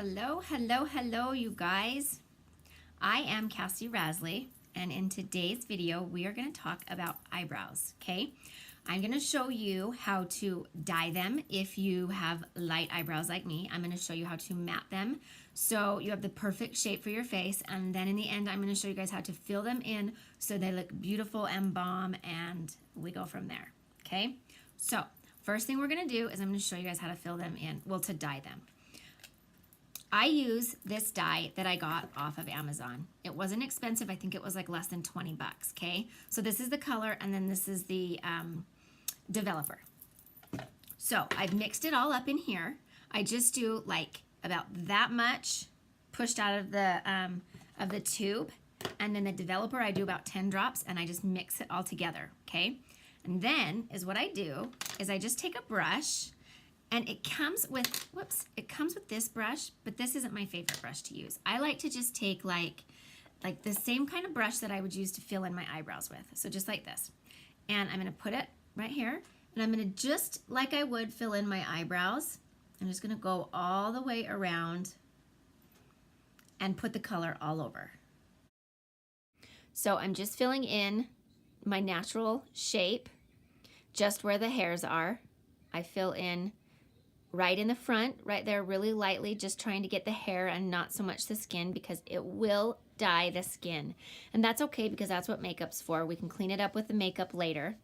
Hello, hello, hello, you guys. I am Cassie Rasley, and in today's video, we are going to talk about eyebrows, okay? I'm going to show you how to dye them if you have light eyebrows like me. I'm going to show you how to mat them so you have the perfect shape for your face, and then in the end, I'm going to show you guys how to fill them in so they look beautiful and bomb, and we go from there, okay? So, first thing we're going to do is I'm going to show you guys how to fill them in, well, to dye them. I use this dye that I got off of Amazon. It wasn't expensive. I think it was like less than 20 bucks, okay? So this is the color, and then this is the developer. So I've mixed it all up in here. I just do like about that much pushed out of the tube, and then the developer I do about 10 drops, and I just mix it all together, okay? And then is what I do is I just take a brush. And it comes with, it comes with this brush, but this isn't my favorite brush to use. I like to just take like the same kind of brush that I would use to fill in my eyebrows with. So just like this. And I'm gonna put it right here, and I'm gonna just like I would fill in my eyebrows, I'm just gonna go all the way around and put the color all over. So I'm just filling in my natural shape, just where the hairs are. I fill in right in the front, right there, really lightly, just trying to get the hair and not so much the skin, because it will dye the skin. And that's okay, because that's what makeup's for. We can clean it up with the makeup later.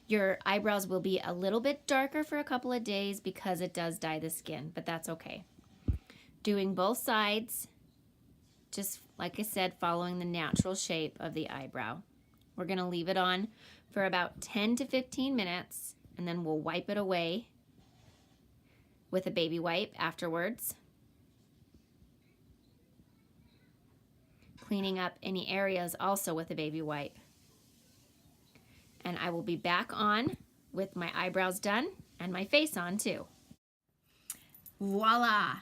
Your eyebrows will be a little bit darker for a couple of days because it does dye the skin, but that's okay. Doing both sides, just like I said, following the natural shape of the eyebrow. We're gonna leave it on for about 10 to 15 minutes, and then we'll wipe it away with a baby wipe afterwards. Cleaning up any areas also with a baby wipe. And I will be back on with my eyebrows done and my face on too. Voila!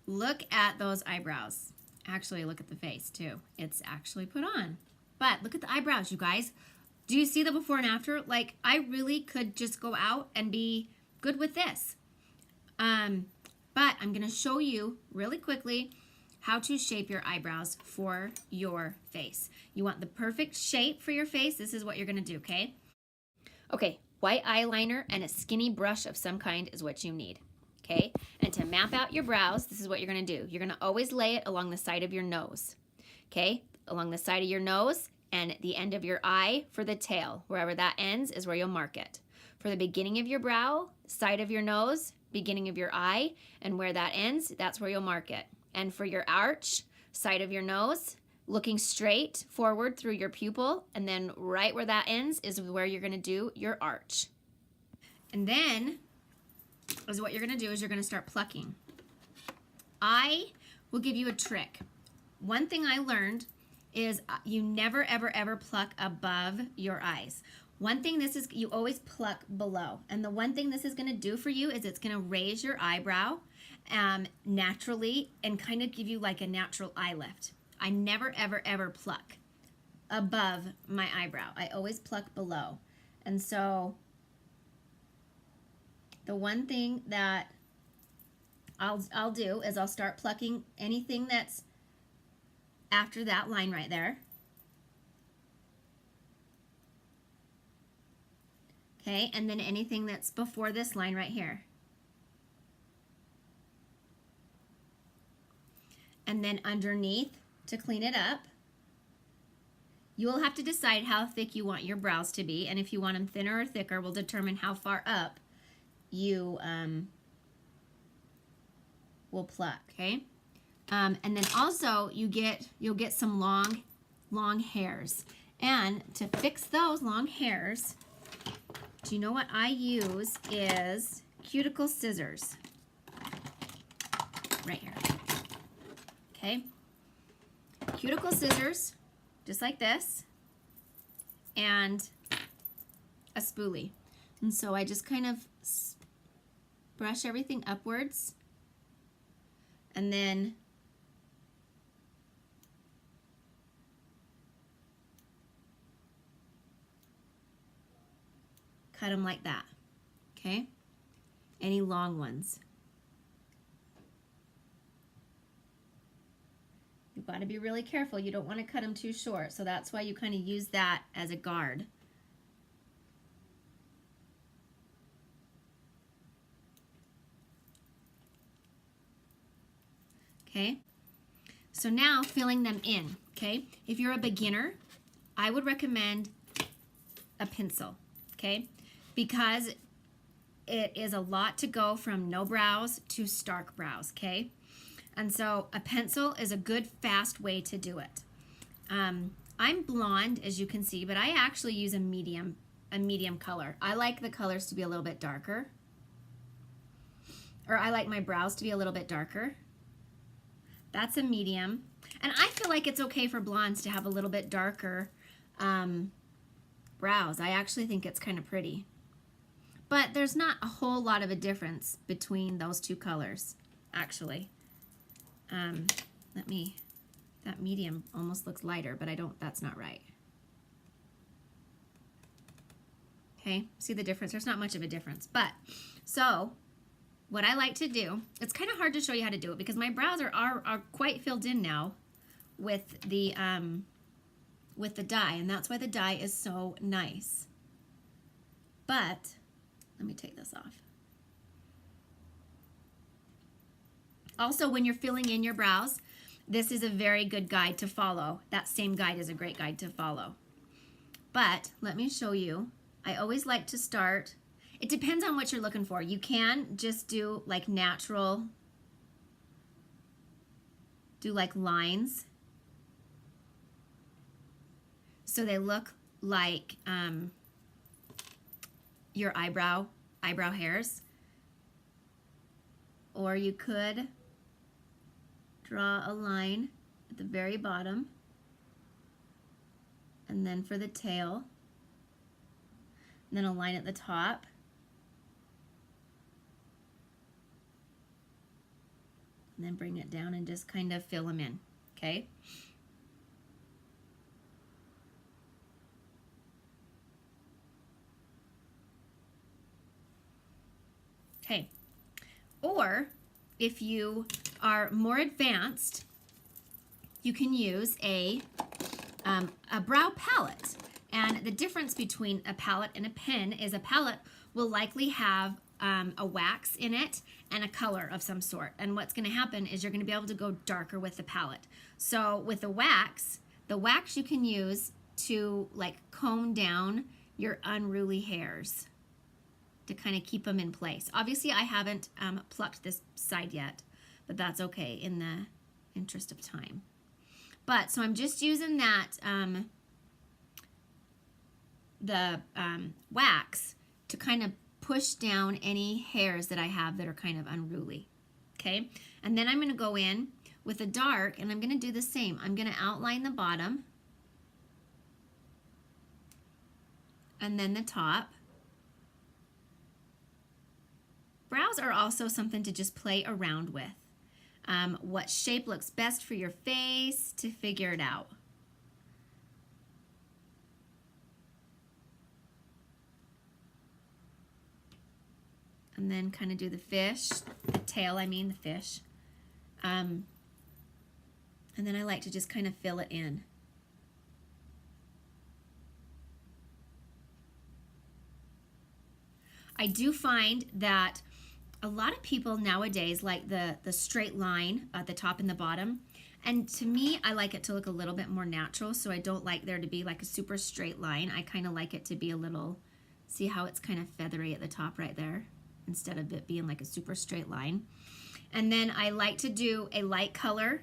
Look at those eyebrows. Actually, look at the face too. It's actually put on. But look at the eyebrows, you guys. Do you see the before and after? Like, I really could just go out and be good with this. But I'm going to show you really quickly how to shape your eyebrows for your face. You want the perfect shape for your face. This is what you're going to do, okay? Okay, white eyeliner and a skinny brush of some kind is what you need, okay? And to map out your brows, this is what you're going to do. You're going to always lay it along the side of your nose, okay? Along the side of your nose and the end of your eye for the tail. Wherever that ends is where you'll mark it. For the beginning of your brow, side of your nose, beginning of your eye, and where that ends, that's where you'll mark it. And for your arch, side of your nose, looking straight forward through your pupil, and then right where that ends is where you're gonna do your arch. And then, is what you're gonna do is you're gonna start plucking. I will give you a trick. One thing I learned is you never, ever, ever pluck above your eyes. One thing this is, you always pluck below. And the one thing this is gonna do for you is it's gonna raise your eyebrow naturally and kind of give you like a natural eye lift. I never, ever, ever pluck above my eyebrow. I always pluck below. And so the one thing that I'll do is I'll start plucking anything that's after that line right there. Okay, and then anything that's before this line right here. And then underneath, to clean it up, you will have to decide how thick you want your brows to be, and if you want them thinner or thicker will determine how far up you will pluck, okay? And then also you'll get some long hairs. And to fix those long hairs, do you know what I use is cuticle scissors right here, okay? Cuticle scissors, just like this, and a spoolie. And so I just kind of brush everything upwards, and then cut them like that, okay? Any long ones. got to be really careful. You don't want to cut them too short, so that's why you kind of use that as a guard. Okay, so now filling them in, okay? If you're a beginner, I would recommend a pencil, okay? Because it is a lot to go from no brows to stark brows, okay? And so a pencil is a good, fast way to do it. I'm blonde, as you can see, but I actually use a medium color. I like the colors to be a little bit darker. Or I like my brows to be a little bit darker. That's a medium. And I feel like it's okay for blondes to have a little bit darker brows. I actually think it's kind of pretty. But there's not a whole lot of a difference between those two colors, actually. That medium almost looks lighter, but that's not right. Okay, see the difference? There's not much of a difference. But, so, what I like to do, it's kind of hard to show you how to do it because my brows are quite filled in now with the dye, and that's why the dye is so nice. But, let me take this off. Also, when you're filling in your brows, this is a very good guide to follow. That same guide is a great guide to follow. But let me show you. I always like to start. It depends on what you're looking for. You can just do like natural, do like lines. So they look like your eyebrow hairs. Or you could draw a line at the very bottom, and then for the tail, and then a line at the top, and then bring it down and just kind of fill them in, okay? Okay, or if you are more advanced, you can use a brow palette. And the difference between a palette and a pen is a palette will likely have a wax in it and a color of some sort. And what's going to happen is you're going to be able to go darker with the palette. So with the wax you can use to like comb down your unruly hairs to kind of keep them in place. Obviously, I haven't plucked this side yet, but that's okay in the interest of time. But, so I'm just using that, wax to kind of push down any hairs that I have that are kind of unruly, okay? And then I'm going to go in with a dark, and I'm going to do the same. I'm going to outline the bottom, and then the top. Brows are also something to just play around with. What shape looks best for your face, to figure it out. And then kind of do the fish, the tail, I mean the fish. And then I like to just kind of fill it in. I do find that a lot of people nowadays like the straight line at the top and the bottom. And to me, I like it to look a little bit more natural, so I don't like there to be like a super straight line. I kind of like it to be a little, see how it's kind of feathery at the top right there, instead of it being like a super straight line. And then I like to do a light color,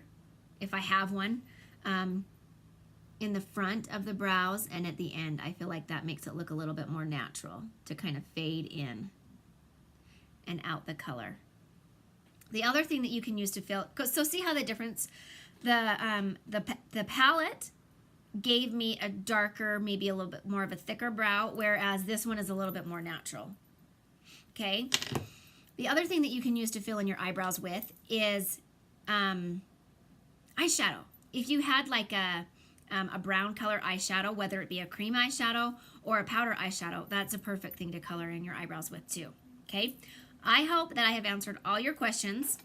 if I have one, in the front of the brows and at the end. I feel like that makes it look a little bit more natural to kind of fade in and out the color. The other thing that you can use to fill, so see how the difference, the palette gave me a darker, maybe a little bit more of a thicker brow, whereas this one is a little bit more natural. Okay. The other thing that you can use to fill in your eyebrows with is eyeshadow. If you had like a brown color eyeshadow, whether it be a cream eyeshadow or a powder eyeshadow, that's a perfect thing to color in your eyebrows with too. Okay. I hope that I have answered all your questions,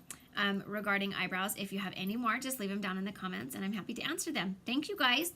regarding eyebrows. If you have any more, just leave them down in the comments and I'm happy to answer them. Thank you guys.